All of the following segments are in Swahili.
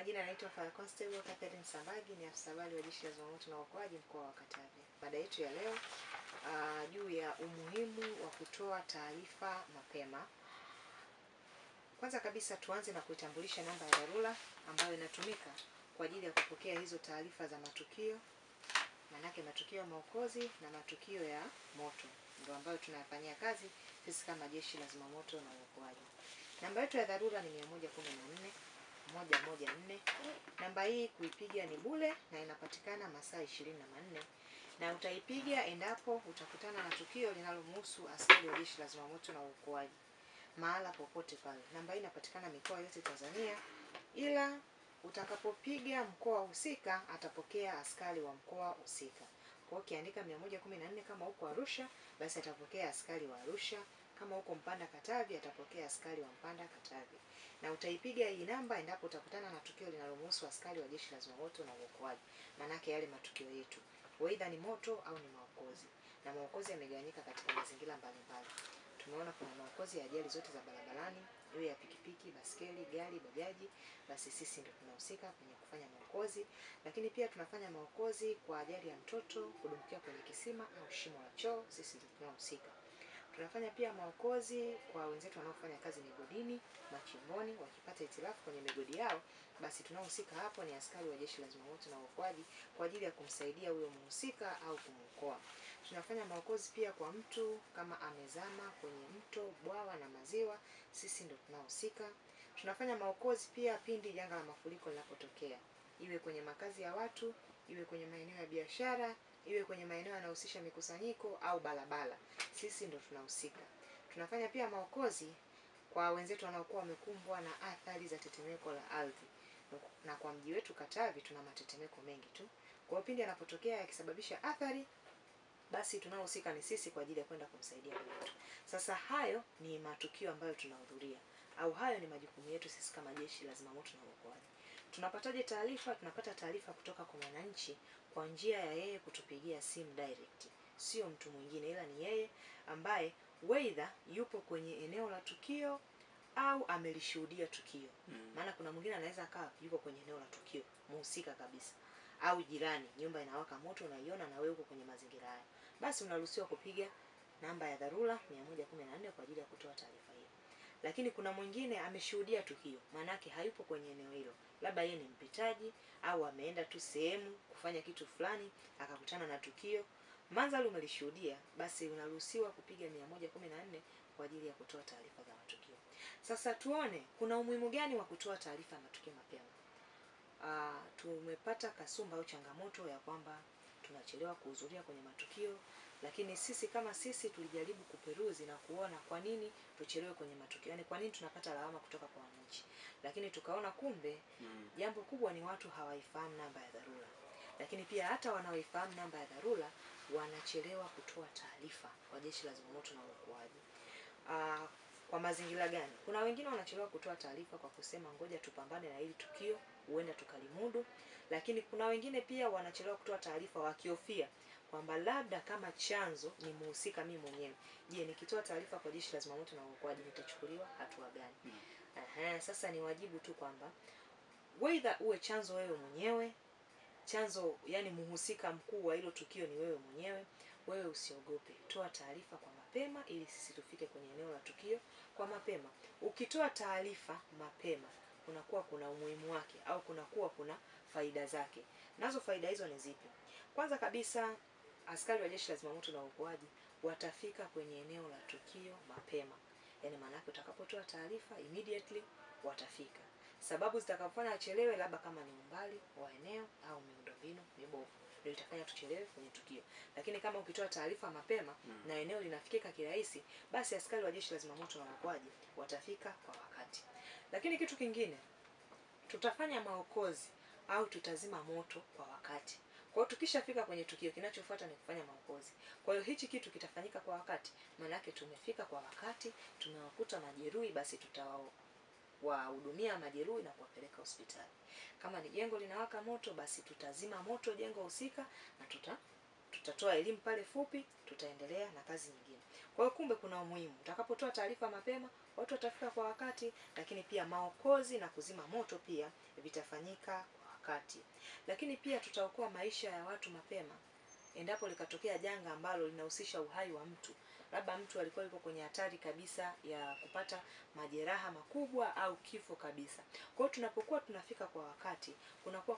majina yanaitwa Fire Constable Catherine Sambagi, ni afisa habari wa Jeshi la Zimamoto na Uokoaji mkoa wa Katavi. Mada yetu ya leo juu ya umuhimu wa kutoa taarifa mapema. Kwanza kabisa tuanze na kuitambulisha namba ya dharura ambayo inatumika kwa ajili ya kupokea hizo taarifa za matukio. Manake matukio ya maokozi na matukio ya moto ndio ambayo tunayafanyia kazi sisi kama Jeshi la Zimamoto na Uokoaji. Namba yetu ya dharura ni 114. Namba hii kuipiga ni bure na inapatikana masaa 24, na utaipiga endapo utakutana na tukio linalomhusu askari wa Jeshi la Zimamoto na Uokoaji mahala popote pale. Namba hii inapatikana mikoa yote Tanzania, ila utakapopiga mkoa husika atapokea askari wa mkoa husika. Kwa hiyo ukiandika 114 kama uko Arusha, basi atapokea askari wa Arusha. Kama uko Mpanda Katavi, atapokea askari wa Mpanda Katavi. Na utaipiga hii namba endapo utakutana na tukio linalomhusu askari wa Jeshi la Zimamoto na Uokoaji. Manake yale matukio yetu, aidha ni moto au ni maokozi. Na maokozi yamegawanyika katika mazingira mbalimbali. Tumeona kuna maokozi ya ajali zote za barabarani, iwe ya pikipiki, baskeli, gari, bajaji, basi sisi ndio tunahusika kwenye kufanya maokozi. Lakini pia tunafanya maokozi kwa ajali ya mtoto kudumbukia kwenye kisima au shimo la choo, sisi ndio tunahusika. Tunafanya pia maokozi kwa wenzetu wanaofanya kazi migodini, machimboni, wakipata hitilafu kwenye migodi yao, basi tunaohusika hapo ni askari wa Jeshi la Zimamoto na Uokoaji kwa ajili ya kumsaidia huyo mhusika au kumuokoa. Tunafanya maokozi pia kwa mtu kama amezama kwenye mto, bwawa na maziwa, sisi ndio tunahusika. Tunafanya maokozi pia pindi janga la mafuriko linapotokea, iwe kwenye makazi ya watu, iwe kwenye maeneo ya biashara, iwe kwenye maeneo yanahusisha mikusanyiko au barabara, sisi ndio tunahusika. Tunafanya pia maokozi kwa wenzetu wanaokuwa wamekumbwa na athari za tetemeko la ardhi. Na kwa mji wetu Katavi tuna matetemeko mengi tu. Kwa pindi yanapotokea yakisababisha athari, basi tunaohusika ni sisi kwa ajili ya kwenda kumsaidia mtu. Sasa hayo ni matukio ambayo tunahudhuria, au hayo ni majukumu yetu sisi kama Jeshi la Zimamoto na Uokoaji. Tunapataje taarifa? Tunapata taarifa kutoka kwa mwananchi kwa njia ya yeye kutupigia simu direct. Sio mtu mwingine, ila ni yeye ambaye aidha yupo kwenye eneo la tukio au amelishuhudia tukio. Maana kuna mwingine anaweza akawa yuko kwenye eneo la tukio, mhusika kabisa, au jirani, nyumba inawaka moto unaiona na wewe uko kwenye mazingira hayo. Basi unaruhusiwa kupiga namba ya dharura 114 kwa ajili ya kutoa taarifa hiyo. Lakini kuna mwingine ameshuhudia tukio, manake hayupo kwenye eneo hilo. Labda yeye ni mpitaji au ameenda tu sehemu kufanya kitu fulani akakutana na tukio. Mandhari umelishuhudia, basi unaruhusiwa kupiga 114 kwa ajili ya kutoa taarifa za matukio. Sasa tuone kuna umuhimu gani wa kutoa taarifa ya matukio mapema. Tumepata kasumba au changamoto ya kwamba tunachelewa kuhudhuria kwenye matukio, lakini sisi kama sisi tulijaribu kuperuzi na kuona kwa nini tuchelewe kwenye matukio. Yaani kwa nini tunapata lawama kutoka kwa wananchi. Lakini tukaona kumbe jambo kubwa ni watu hawaifahamu namba ya dharura. Lakini pia hata wanaoifahamu namba ya dharura wanachelewa kutoa taarifa kwa Jeshi la Zimamoto na Uokoaji. Kwa mazingira gani? Kuna wengine wanachelewa kutoa taarifa kwa kusema ngoja tupambane na hili tukio, huenda tukalimudu. Lakini kuna wengine pia wanachelewa kutoa taarifa wakihofia kwamba labda kama chanzo ni mhusika mimi mwenyewe. Je, nikitoa taarifa kwa Jeshi la Zimamoto na Uokoaji nitachukuliwa hatua gani? Sasa ni wajibu tu kwamba aidha uwe chanzo wewe mwenyewe, chanzo yani mhusika mkuu wa hilo tukio ni wewe mwenyewe, wewe usiogope. Toa taarifa kwa mapema ili sisi tufike kwenye eneo la tukio kwa mapema. Ukitoa taarifa mapema, kunakuwa kuna umuhimu wake au kunakuwa kuna faida zake. Nazo faida hizo ni zipi? Kwanza kabisa, askari wa Jeshi la Zimamoto na Uokoaji watafika kwenye eneo la tukio mapema. Yaani maana yake utakapotoa taarifa immediately watafika. Sababu zitakapofanya achelewe labda kama ni umbali wa eneo au miundombinu mibovu ndio itafanya tuchelewe kwenye tukio. Lakini kama ukitoa taarifa mapema na eneo linafikika kirahisi, basi askari wa Jeshi la Zimamoto na Uokoaji watafika kwa wakati. Lakini kitu kingine, tutafanya maokozi au tutazima moto kwa wakati. Kwa hiyo tukishafika kwenye tukio kinachofuata ni kufanya maokozi. Kwa hiyo hichi kitu kitafanyika kwa wakati. Maana yake tumefika kwa wakati, tumewakuta majeruhi, basi tutawahudumia majeruhi na kuwapeleka hospitali. Kama ni jengo linawaka moto, basi tutazima moto jengo husika na tutatoa elimu pale fupi, tutaendelea na kazi nyingine. Kwa hiyo kumbe kuna umuhimu. Utakapotoa taarifa mapema, watu watafika kwa wakati, lakini pia maokozi na kuzima moto pia vitafanyika kwa wakati. Lakini pia tutaokoa maisha ya watu mapema. Endapo likatokea janga ambalo linahusisha uhai wa mtu, labda mtu alikuwa yuko kwenye hatari kabisa ya kupata majeraha makubwa au kifo kabisa. Kwa hiyo tunapokuwa tunafika kwa wakati,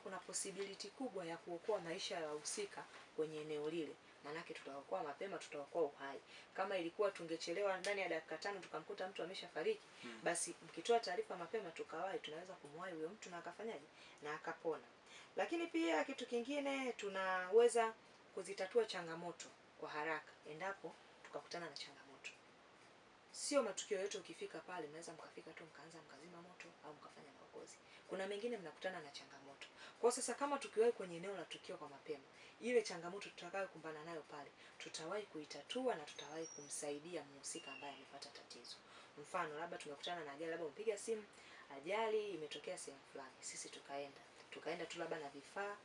kuna possibility kubwa ya kuokoa maisha ya wahusika kwenye eneo lile. Manake tutaokoa mapema, tutaokoa uhai. Kama ilikuwa tungechelewa ndani ya dakika 5 tukamkuta mtu ameshafariki, basi mkitoa taarifa mapema tukawahi, tunaweza kumwahi huyo mtu na akafanyaje? Na akapona. Lakini pia kitu kingine, tunaweza kuzitatua changamoto kwa haraka endapo tukakutana na changamoto. Sio matukio yote ukifika pale mnaweza mkafika tu mkaanza mkazima moto au mkafanya maokozi. Kuna mengine mnakutana na changamoto. Kwa sasa kama tukiwahi kwenye eneo la tukio kwa mapema, ile changamoto tutakayokumbana nayo pale, tutawahi kuitatua na tutawahi kumsaidia mhusika ambaye amepata tatizo. Mfano, labda tumekutana na ajali, labda mpiga simu, ajali imetokea sehemu fulani. Sisi tukaenda tu labda na vifaa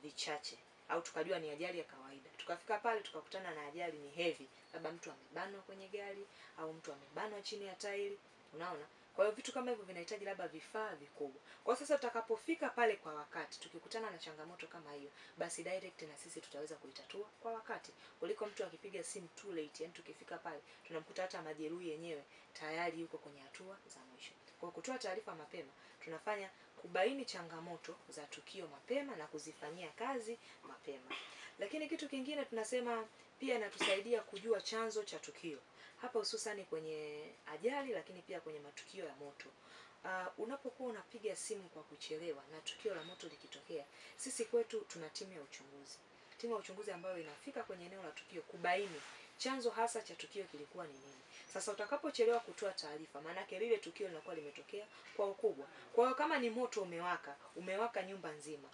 vichache, au tukajua ni ajali ya kawaida. Tukafika pale tukakutana na ajali ni heavy, labda mtu amebanwa kwenye gari au mtu amebanwa chini ya tairi, unaona? Kwa hiyo vitu kama hivyo vinahitaji labda vifaa vikubwa. Kwa sasa tutakapofika pale kwa wakati, tukikutana na changamoto kama hiyo, basi direct na sisi tutaweza kuitatua kwa wakati. Kuliko mtu akipiga simu too late, yani tukifika pale tunamkuta hata majeruhi yenyewe tayari yuko kwenye hatua za mwisho. Kwa kutoa taarifa mapema, tunafanya kubaini changamoto za tukio mapema na kuzifanyia kazi mapema. Lakini kitu kingine tunasema pia inatusaidia kujua chanzo cha tukio. Hapa hususani kwenye ajali, lakini pia kwenye matukio ya moto. Unapokuwa unapiga simu kwa kuchelewa na tukio la moto likitokea, sisi kwetu tuna timu ya uchunguzi. Timu ya uchunguzi ambayo inafika kwenye eneo la tukio kubaini chanzo hasa cha tukio kilikuwa ni nini. Sasa utakapochelewa kutoa taarifa, maana yake lile tukio linakuwa limetokea kwa ukubwa. Kwa hiyo kama ni moto umewaka nyumba nzima,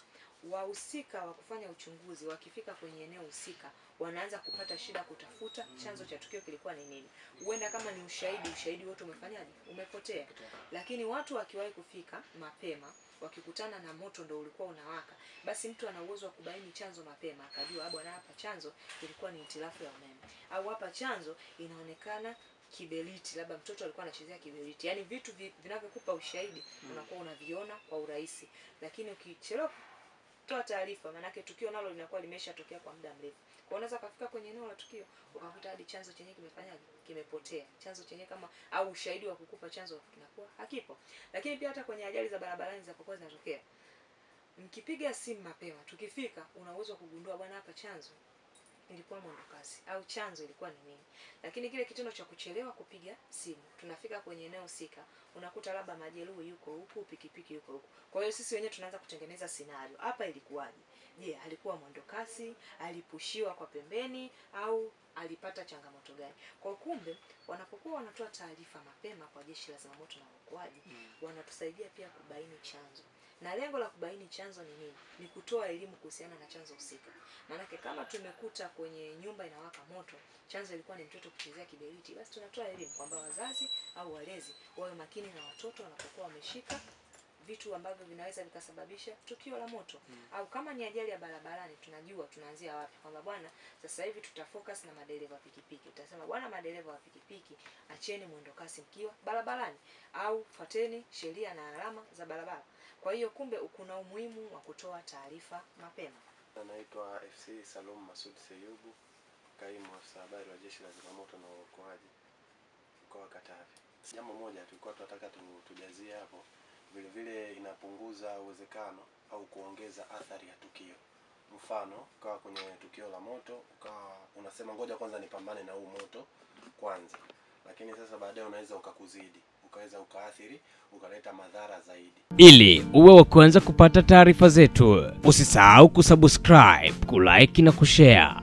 wahusika wa kufanya uchunguzi wakifika kwenye eneo husika, wanaanza kupata shida kutafuta chanzo cha tukio kilikuwa ni nini. Huenda kama ni ushahidi wote umefanyaje? Umepotea. Lakini watu wakiwahi kufika mapema, wakikutana na moto ndio ulikuwa unawaka, basi mtu ana uwezo wa kubaini chanzo mapema, akajua bwana, hapa chanzo ilikuwa ni hitilafu ya umeme, au hapa chanzo inaonekana kiberiti, labda mtoto alikuwa anachezea kiberiti. Yaani vitu vinavyokupa ushahidi unakuwa unaviona kwa urahisi. Lakini ukichelewa kutoa taarifa, maana yake tukio nalo linakuwa limeshatokea kwa muda mrefu. Kwa unaweza kufika kwenye eneo la tukio ukakuta hadi chanzo chenyewe kimefanyaje? Kimepotea. Chanzo chenyewe kama au ushahidi wa kukupa chanzo kinakuwa hakipo. Lakini pia hata kwenye ajali za barabarani zinapokuwa zinatokea, mkipiga simu mapema, tukifika una uwezo kugundua bwana, hapa chanzo ilikuwa mwendokasi au chanzo ilikuwa ni nini. Lakini kile kitendo cha kuchelewa kupiga simu, tunafika kwenye eneo husika, unakuta labda majeruhi yuko huku, pikipiki yuko huku. Kwa hiyo sisi wenyewe tunaanza kutengeneza scenario. Hapa ilikuwaje? Je, alikuwa mwendokasi, alipushiwa kwa pembeni, au alipata changamoto gani? Kwa kumbe wanapokuwa wanatoa taarifa mapema kwa Jeshi la Zimamoto na Uokoaji, wanatusaidia pia kubaini chanzo. Na lengo la kubaini chanzo ni nini? Ni kutoa elimu kuhusiana na chanzo husika. Maana kama tumekuta kwenye nyumba inawaka moto, chanzo ilikuwa ni mtoto kuchezea kiberiti, basi tunatoa elimu kwamba wazazi au walezi wawe makini na watoto wanapokuwa wameshika vitu ambavyo vinaweza vikasababisha tukio la moto. Au kama ni ajali ya barabarani, tunajua tunaanzia wapi, kwamba bwana, sasa hivi tutafocus na madereva pikipiki. Utasema bwana, madereva wa pikipiki, acheni mwendo kasi mkiwa barabarani, au fuateni sheria na alama za barabara. Kwa hiyo kumbe kuna umuhimu wa kutoa taarifa mapema. Anaitwa FC Salum Masud Seyubu, kaimu afisa habari wa Jeshi la Zimamoto na Uokoaji mkoa wa Katavi. Jambo moja tulikuwa tunataka tujazie hapo, vile vile inapunguza uwezekano au kuongeza athari ya tukio. Mfano, ukawa kwenye tukio la moto, ukawa unasema ngoja kwanza nipambane na huu moto kwanza. Lakini sasa baadaye unaweza ukakuzidi, ukaweza ukaathiri, ukaleta madhara zaidi. Ili uwe wa kwanza kupata taarifa zetu, usisahau kusubscribe, kulike na kushare.